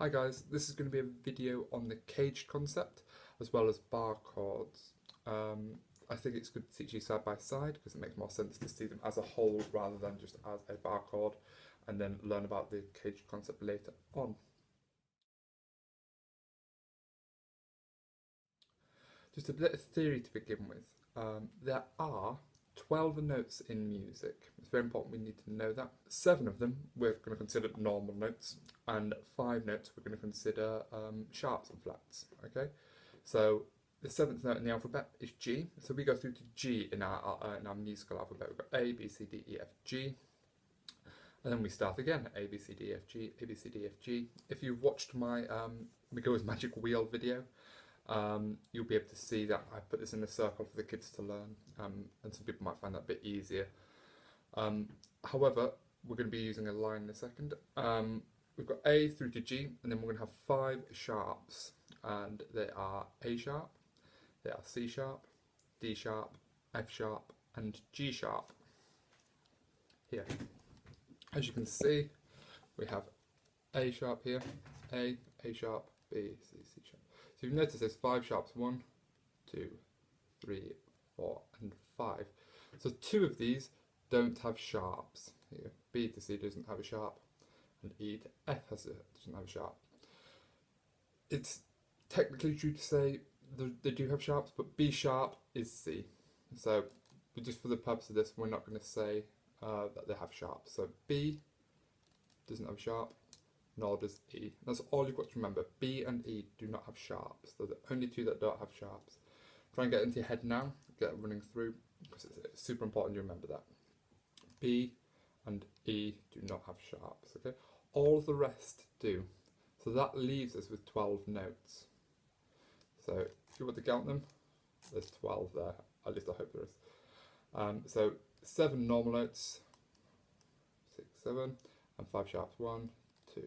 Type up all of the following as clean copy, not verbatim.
Hi guys, this is going to be a video on the caged concept as well as bar chords. I think it's good to teach you side by side because it makes more sense to see them as a whole rather than just as a bar chord and then learn about the caged concept later on. Just a bit of theory to begin with. There are 12 notes in music. It's very important we need to know that. 7 of them we're going to consider normal notes, and 5 notes we're going to consider sharps and flats. Okay, so the 7th note in the alphabet is G. So we go through to G in our musical alphabet. We've got A, B, C, D, E, F, G. And then we start again, A, B, C, D, F, G, A, B, C, D, F, G. If you've watched my Migo's Magic Wheel video, you'll be able to see that I put this in a circle for the kids to learn, and some people might find that a bit easier. However, we're going to be using a line in a second. We've got A through to G, and then we're going to have 5 sharps, and they are A sharp, they are C sharp, D sharp, F sharp, and G sharp. Here, as you can see, we have A sharp here, A sharp, B, C, C sharp. So you've noticed there's 5 sharps, 1, 2, 3, 4, and 5. So 2 of these don't have sharps. Here, B to C doesn't have a sharp, and E to F doesn't have a sharp. It's technically true to say they do have sharps, but B sharp is C. So just for the purpose of this, we're not going to say that they have sharps. So B doesn't have a sharp, nor does E. That's all you've got to remember. B and E do not have sharps. They're the only 2 that don't have sharps. Try and get it into your head now, get it running through, because it's super important you remember that. B and E do not have sharps, okay? All the rest do. So that leaves us with 12 notes. So if you want to count them, there's 12 there, at least I hope there is. So 7 normal notes, 6, 7, and 5 sharps, 1, 2,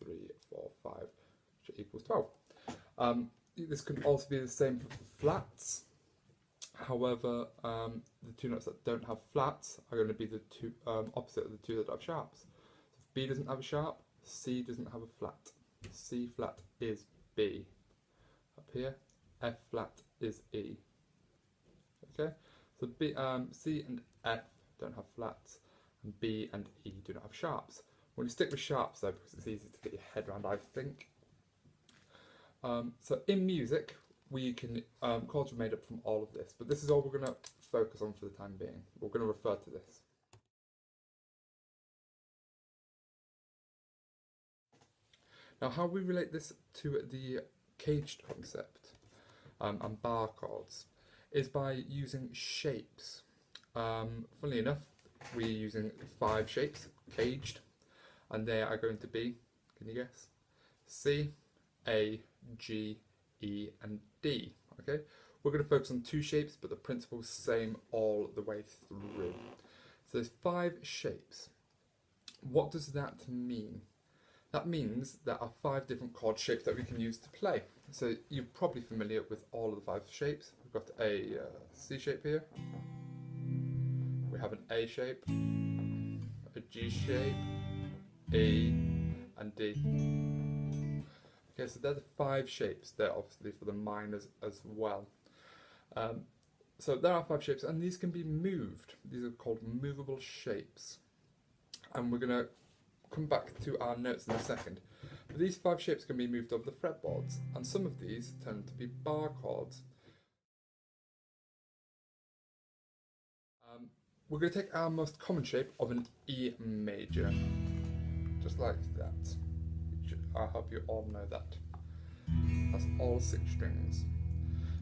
3, 4, 5, which equals 12. This can also be the same for flats. However, the 2 notes that don't have flats are going to be the opposite of the 2 that have sharps. So if B doesn't have a sharp, C doesn't have a flat. C flat is B. Up here, F flat is E. Okay, so C and F don't have flats, and B and E do not have sharps. We're going to stick with sharps though, because it's easy to get your head around, I think. So in music, we can chords are made up from all of this, but this is all we're going to focus on for the time being. We're going to refer to this. Now, how we relate this to the caged concept and bar chords is by using shapes. Funnily enough, we're using 5 shapes, caged, and they are going to be, can you guess? C, A, G, E, and D. Okay, we're going to focus on 2 shapes, but the principle's same all the way through. So there's 5 shapes. What does that mean? That means there are 5 different chord shapes that we can use to play. So you're probably familiar with all of the 5 shapes. We've got a C shape here. We have an A shape, a G shape, E, and D. Okay, so they're the 5 shapes. They're obviously for the minors as well. So there are 5 shapes, and these can be moved. These are called movable shapes. And we're going to come back to our notes in a second. But these 5 shapes can be moved over the fretboards, and some of these tend to be bar chords. We're going to take our most common shape of an E major, just like that. I hope you all know that. That's all 6 strings.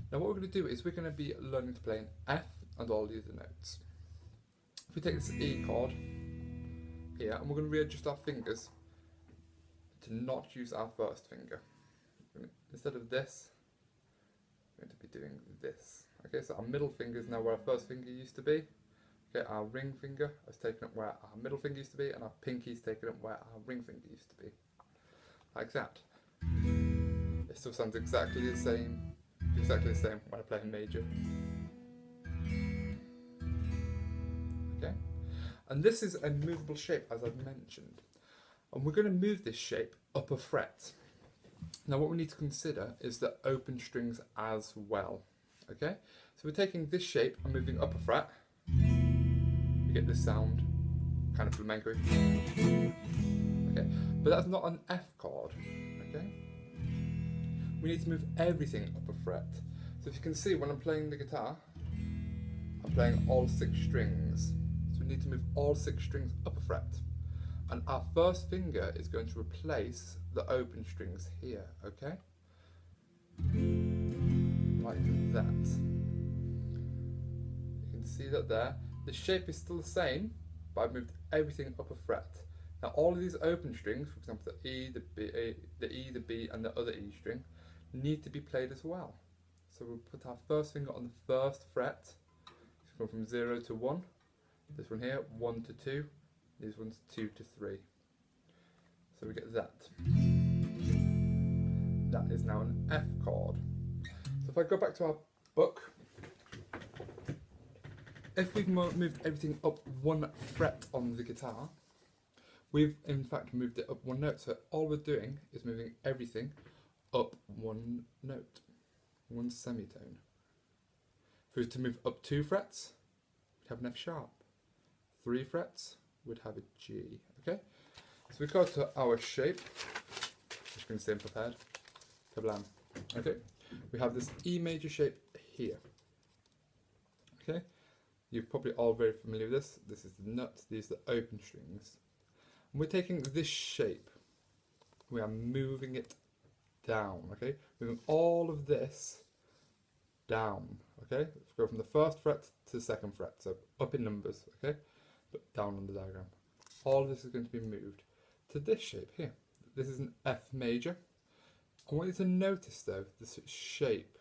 Now what we're going to do is we're going to be learning to play an F and all the other notes. If we take this E chord here, and we're going to readjust our fingers to not use our first finger. Instead of this, we're going to be doing this. Okay, so our middle finger is now where our first finger used to be. Okay, our ring finger has taken up where our middle finger used to be, and our pinky's taken up where our ring finger used to be. Like that. It still sounds exactly the same when I play a major. Okay, and this is a movable shape, as I've mentioned, and we're going to move this shape up a fret. Now what we need to consider is the open strings as well. Okay, so we're taking this shape and moving up a fret. You get this sound, kind of flamenco. Okay, but that's not an F chord. Okay, we need to move everything up a fret. So if you can see, when I'm playing the guitar, I'm playing all 6 strings. So we need to move all 6 strings up a fret. And our first finger is going to replace the open strings here, okay? Like that. You can see that there. The shape is still the same, but I've moved everything up a fret. Now all of these open strings, for example the E, the B, the B and the other E string, need to be played as well. So we'll put our first finger on the first fret. It's going from 0 to 1. This one here, 1 to 2. These ones 2 to 3. So we get that. That is now an F chord. So if I go back to our book, if we've moved everything up 1 fret on the guitar, we've in fact moved it up 1 note. So all we're doing is moving everything up 1 note, 1 semitone. If we were to move up 2 frets, we'd have an F sharp. 3 frets, would have a G. Okay, so we go to our shape, which you can see I'm prepared. Kablam. Okay, we have this E major shape here. Okay, you're probably all very familiar with this. This is the nut, these are the open strings. And we're taking this shape, we are moving it down. Okay, moving all of this down. Okay, let's go from the first fret to the second fret, so up in numbers. Okay, but down on the diagram. All of this is going to be moved to this shape here. This is an F major. I want you to notice though, this shape,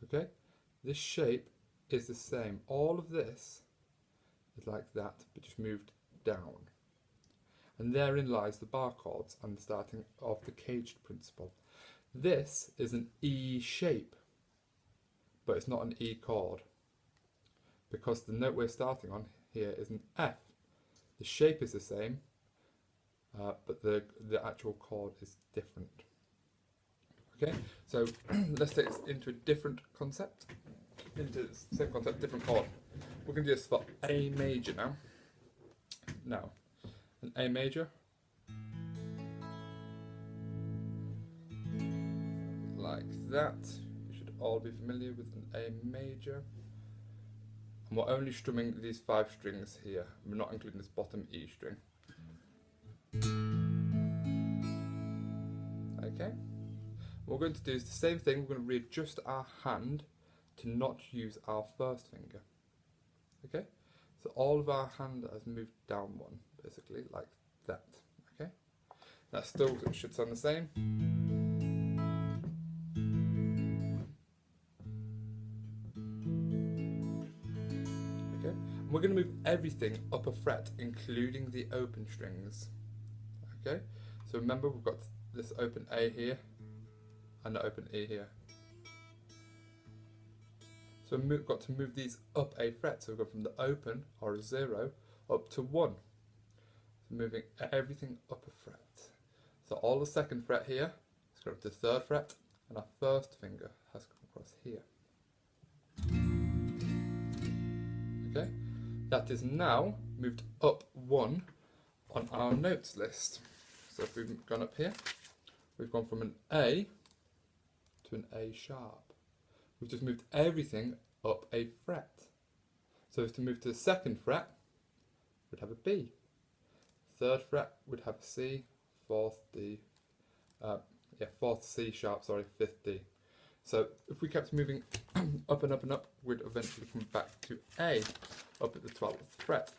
okay? This shape is the same. All of this is like that, but just moved down. And therein lies the bar chords and the starting of the caged principle. This is an E shape, but it's not an E chord, because the note we're starting on here is an F. The shape is the same, but the actual chord is different. Okay, so let's take this into a different concept, into the same concept, different chord. We're going to do this for A major now. Now, an A major, like that. You should all be familiar with an A major. And we're only strumming these 5 strings here. We're not including this bottom E string. Okay. What we're going to do is the same thing. We're going to readjust our hand to not use our first finger. Okay. So all of our hand has moved down 1, basically, like that. Okay. That still should sound the same. We're going to move everything up a fret, including the open strings. Okay, so remember we've got this open A here and the open E here. So we've got to move these up a fret. So we've got from the open, or a 0, up to 1. So moving everything up a fret. So all the second fret here has gone up to the 3rd fret, and our first finger has come across here. Okay. That is now moved up 1 on our notes list. So if we've gone up here, we've gone from an A to an A sharp. We've just moved everything up a fret. So if to move to the 2nd fret, we'd have a B. 3rd fret would have a C. 4th D. 4th C sharp, sorry, 5th D. So if we kept moving up and up and up, we'd eventually come back to A, up at the 12th fret.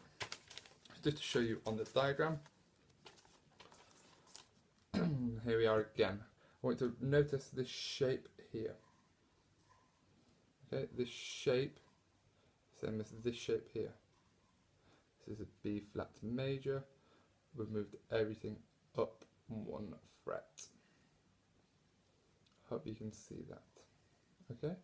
Just to show you on the diagram, here we are again. I want you to notice this shape here. Okay, this shape, same as this shape here. This is a B flat major. We've moved everything up 1 fret. Hope you can see that. Okay,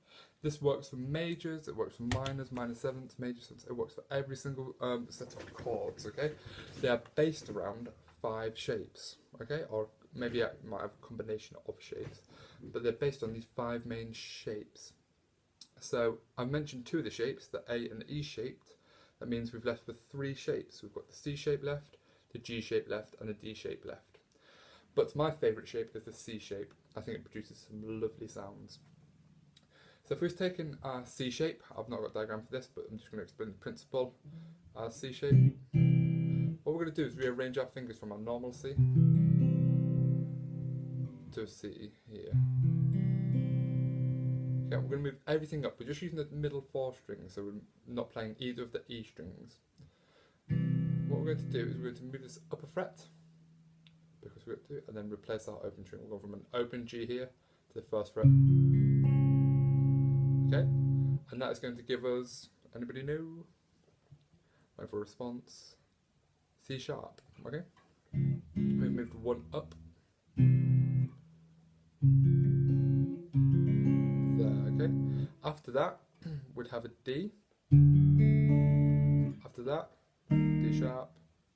this works for majors, it works for minors, minor 7ths, major 7ths, it works for every single set of chords. Okay, they are based around 5 shapes. Okay, or maybe I might have a combination of shapes, but they're based on these 5 main shapes. So I've mentioned 2 of the shapes, the A and the E shaped. That means we've left with 3 shapes. We've got the C shape left, the G shape left, and the D shape left. But my favourite shape is the C shape. I think it produces some lovely sounds. So if we've taken our C shape, I've not got a diagram for this, but I'm just going to explain the principle. Our C shape, what we're going to do is rearrange our fingers from our normal C to a C here. Okay, we're going to move everything up. We're just using the middle 4 strings, so we're not playing either of the E strings. What we're going to do is we're going to move this upper fret, because we're going to do it, and then replace our open string. We'll go from an open G here to the 1st fret. Okay, and that is going to give us, anybody know? Wait for a response. C sharp. Okay, we've moved 1 up. There, okay. After that, we'd have a D. After that, D sharp,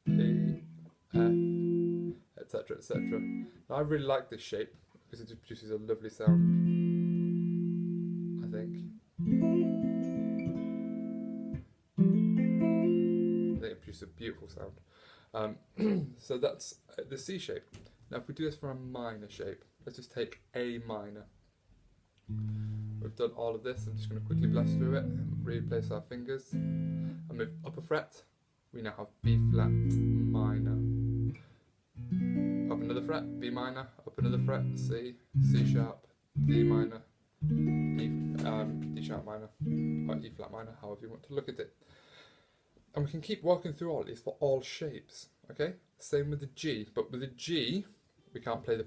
E, F, etc., etc. Now I really like this shape because it just produces a lovely sound, I think. I think it produces a beautiful sound. So that's the C shape. Now if we do this for a minor shape, let's just take A minor. We've done all of this. I'm just going to quickly blast through it, replace our fingers, and move upper fret. We now have B flat minor. Up another fret, B minor. Up another fret, C, C sharp, D minor, D sharp minor, or E flat minor, however you want to look at it. And we can keep working through all of these for all shapes. Okay, same with the G, but with the G, we can't play the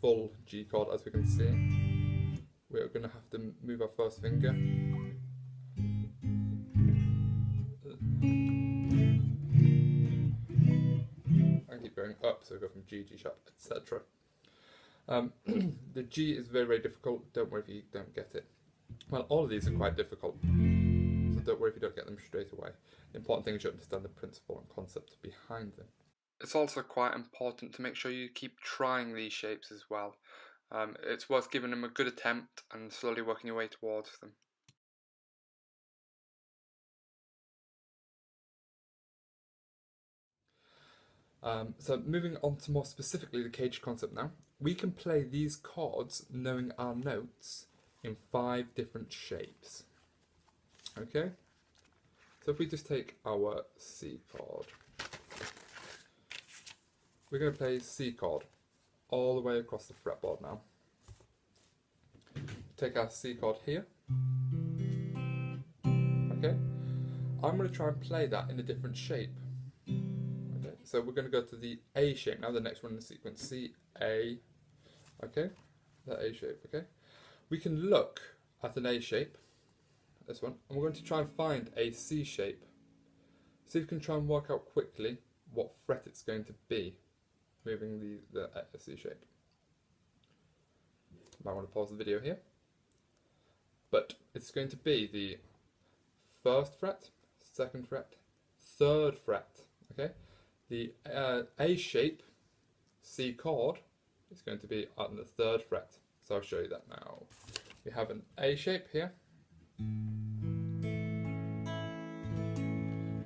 full G chord, as we can see. We're going to have to move our 1st finger and keep going up, so we go from G, G sharp, etc. The G is very, very difficult. Don't worry if you don't get it. Well, all of these are quite difficult, so don't worry if you don't get them straight away. The important thing is you understand the principle and concept behind them. It's also quite important to make sure you keep trying these shapes as well. It's worth giving them a good attempt and slowly working your way towards them. So moving on to more specifically the cage concept now, we can play these chords knowing our notes in 5 different shapes. Okay, so if we just take our C chord, we're going to play C chord all the way across the fretboard now. Take our C chord here. Okay, I'm going to try and play that in a different shape. Okay, so we're going to go to the A shape now, the next one in the sequence, C, A. Okay, the A shape. Okay, we can look at an A shape, this one, and we're going to try and find a C shape. See if we can try and work out quickly what fret it's going to be, moving the C shape. Might want to pause the video here. But it's going to be the 1st fret, 2nd fret, 3rd fret. Okay, the A shape C chord is going to be on the 3rd fret. So I'll show you that now. We have an A shape here.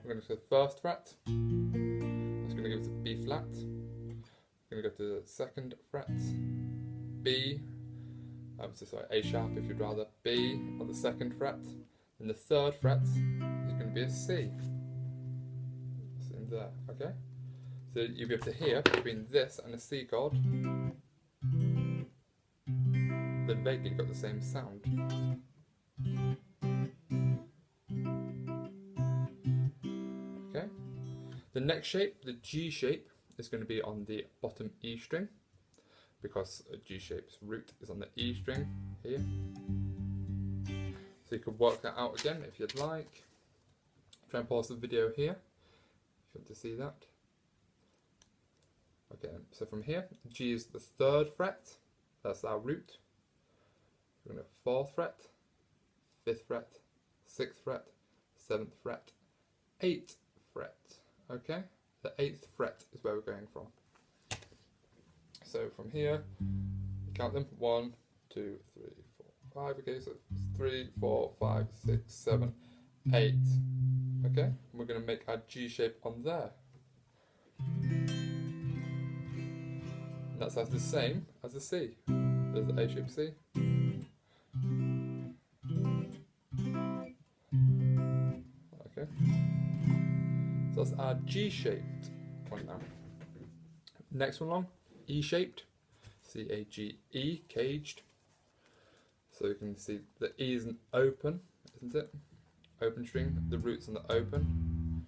We're going to go to the 1st fret. That's going to give us a B flat. We're going to go to the 2nd fret, B. Sorry, A sharp if you'd rather, B on the 2nd fret, and the 3rd fret is going to be a C. It's in there, okay? So you'll be able to hear between this and a C chord, they've vaguely got the same sound. Okay? The next shape, the G shape, is going to be on the bottom E string, because a G shape's root is on the E string here. So you can work that out again if you'd like. Try and pause the video here if you want to see that. Okay, so from here, G is the 3rd fret, that's our root. We're going to 4th fret, 5th fret, 6th fret, 7th fret, 8th fret. Okay, the 8th fret is where we're going from. So from here, count them, 1, 2, 3, 4, 5, okay, so it's 3, 4, 5, 6, 7, 8, okay, and we're going to make our G shape on there. And that sounds the same as the C. There's the A shape C. Okay. So that's our G shaped one now. Next one along, E shaped. C-A-G-E, caged. So you can see the E is an open, isn't it? Open string, the root's on the open.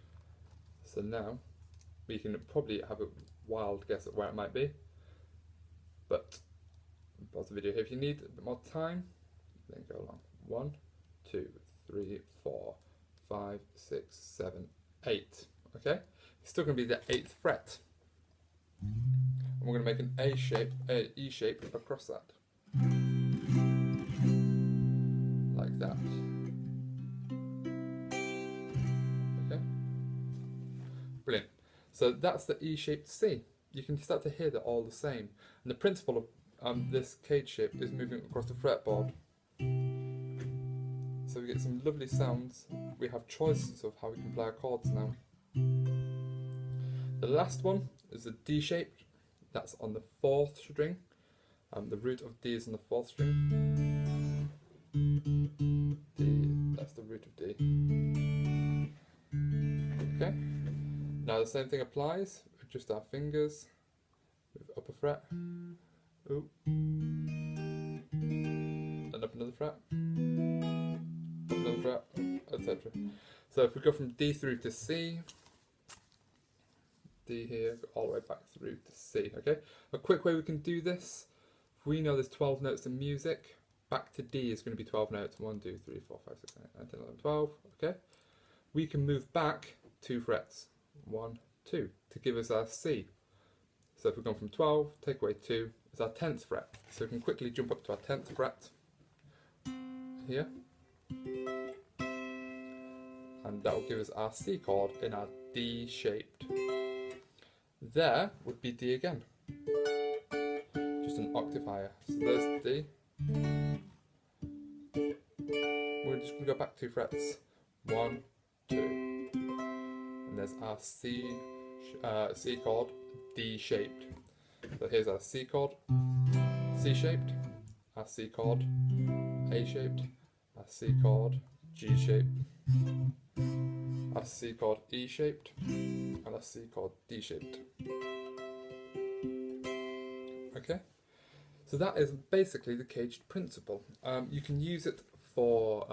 So now we can probably have a wild guess at where it might be. But pause the video here if you need a bit more time. Then go along. 1, 2, 3, 4, 5, 6, 7, 8. Okay? It's still going to be the 8th fret. And we're going to make an A shape, E shape across that. Like that. Okay? Brilliant. So that's the E-shaped C. You can start to hear they're all the same. And the principle of this cage shape is moving across the fretboard. So we get some lovely sounds. We have choices of how we can play our chords now. The last one is the D shape. That's on the 4th string. The root of D is on the 4th string. D, that's the root of D. Okay. Now the same thing applies. Adjust our fingers. Move upper fret. Ooh. And up another fret. Up another fret, etc. So if we go from D through to C, D here, go all the way back through to C, okay? A quick way we can do this, if we know there's 12 notes in music, back to D is going to be 12 notes, 1, 2, 3, 4, 5, 6, 7, 8, 9, 10, 11, 12, okay? We can move back 2 frets, 1, 2, to give us our C. So if we've gone from 12, take away 2, it's our 10th fret. So we can quickly jump up to our 10th fret, here. And that will give us our C chord in our D shaped. There would be D again, just an octave higher. So there's D. We're just going to go back 2 frets, 1, 2, and there's our C chord, D shaped. So here's our C chord, C shaped, our C chord, A shaped, our C chord, G shaped, our C chord E shaped, and our C chord D shaped. Okay, so that is basically the caged principle. You can use it for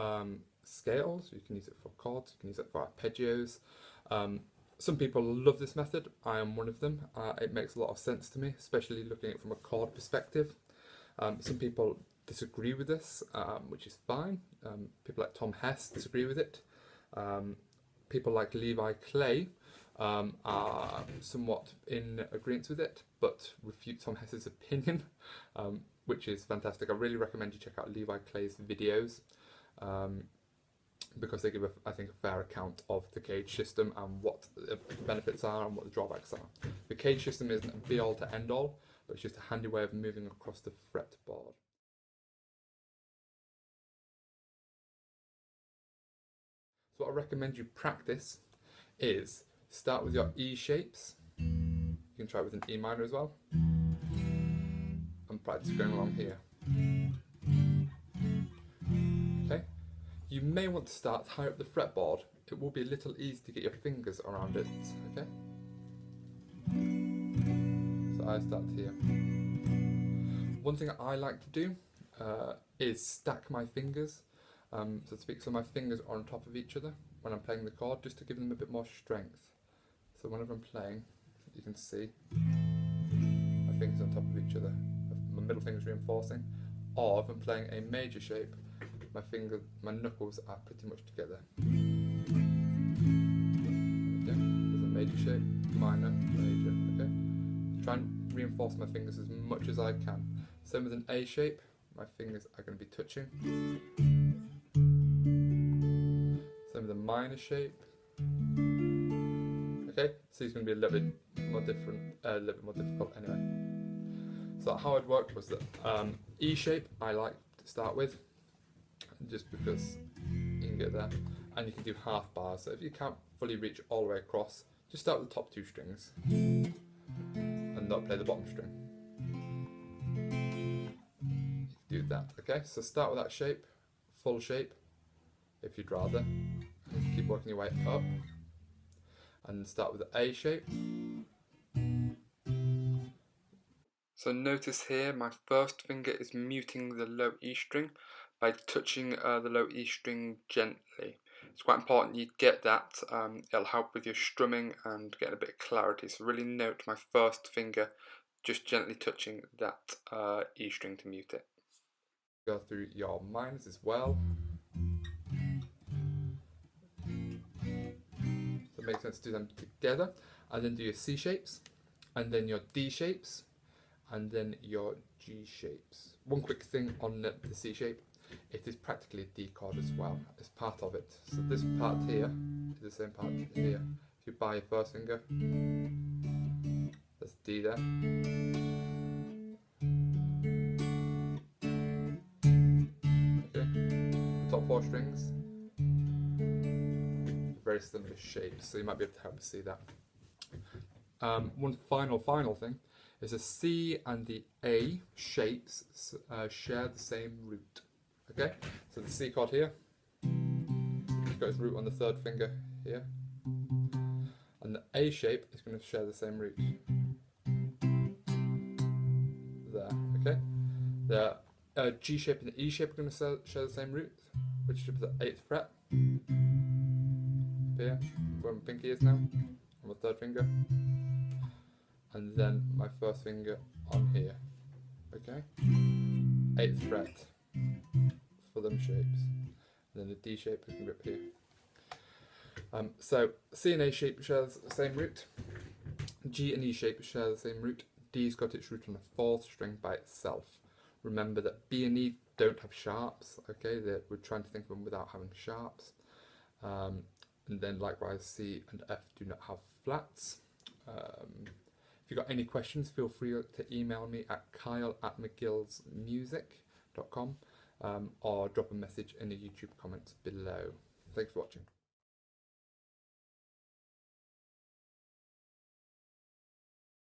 scales, you can use it for chords, you can use it for arpeggios. Some people love this method, I am one of them. It makes a lot of sense to me, especially looking at it from a chord perspective. Some people disagree with this, which is fine. People like Tom Hess disagree with it. People like Levi Clay are somewhat in agreement with it, but refute Tom Hess's opinion, which is fantastic. I really recommend you check out Levi Clay's videos, because they give, I think, a fair account of the cage system and what the benefits are and what the drawbacks are. The cage system isn't a be-all to end-all, but it's just a handy way of moving across the fretboard. So what I recommend you practice is start with your E shapes. You can try it with an E minor as well. And practice going along here. Okay? You may want to start higher up the fretboard. It will be a little easy to get your fingers around it. Okay? So I start here. One thing I like to do is stack my fingers, so to speak, so my fingers are on top of each other when I'm playing the chord, just to give them a bit more strength. So whenever I'm playing, you can see my fingers on top of each other, my middle finger's reinforcing, or if I'm playing a major shape, my knuckles are pretty much together. Okay, there's a major shape, minor, major, okay? Try and reinforce my fingers as much as I can. Same with an A shape, my fingers are going to be touching. Same with a minor shape. Okay, so it's going to be a little bit more different, a little bit more difficult anyway. So how it worked was that E shape I like to start with, just because you can get there, and you can do half bars. So if you can't fully reach all the way across, just start with the top 2 strings and not play the bottom string. You can do that, okay? So start with that shape, full shape, if you'd rather, and keep working your way up, and start with the A shape. So notice here my first finger is muting the low E string by touching the low E string gently. It's quite important you get that, it'll help with your strumming and getting a bit of clarity. So really note my first finger just gently touching that E string to mute it. Go through your minors as well. So it makes sense to do them together, and then do your C shapes, and then your D shapes, and then your G shapes. One quick thing on the C shape, it is practically a D chord as well, as part of it. So this part here is the same part here. If you bar your first finger, that's D there. Okay, the top 4 strings, very similar shapes, so you might be able to help me see that. One final thing is the C and the A shapes share the same root. Okay, so the C chord here, it's got its root on the 3rd finger here, and the A shape is going to share the same root there. Okay, the G shape and the E shape are going to share the same root, which is the 8th fret here, where my pinky is now, on the 3rd finger, and then my 1st finger on here. Okay, 8th fret for them shapes, and then the D shape is going to be up here. So C and A shape shares the same root, G and E shape share the same root, D's got its root on the 4th string by itself. Remember that B and E don't have sharps, okay, we're trying to think of them without having sharps. And then likewise C and F do not have flats. If you've got any questions, feel free to email me at kyle@mcgillsmusic.com or drop a message in the YouTube comments below. Thanks for watching.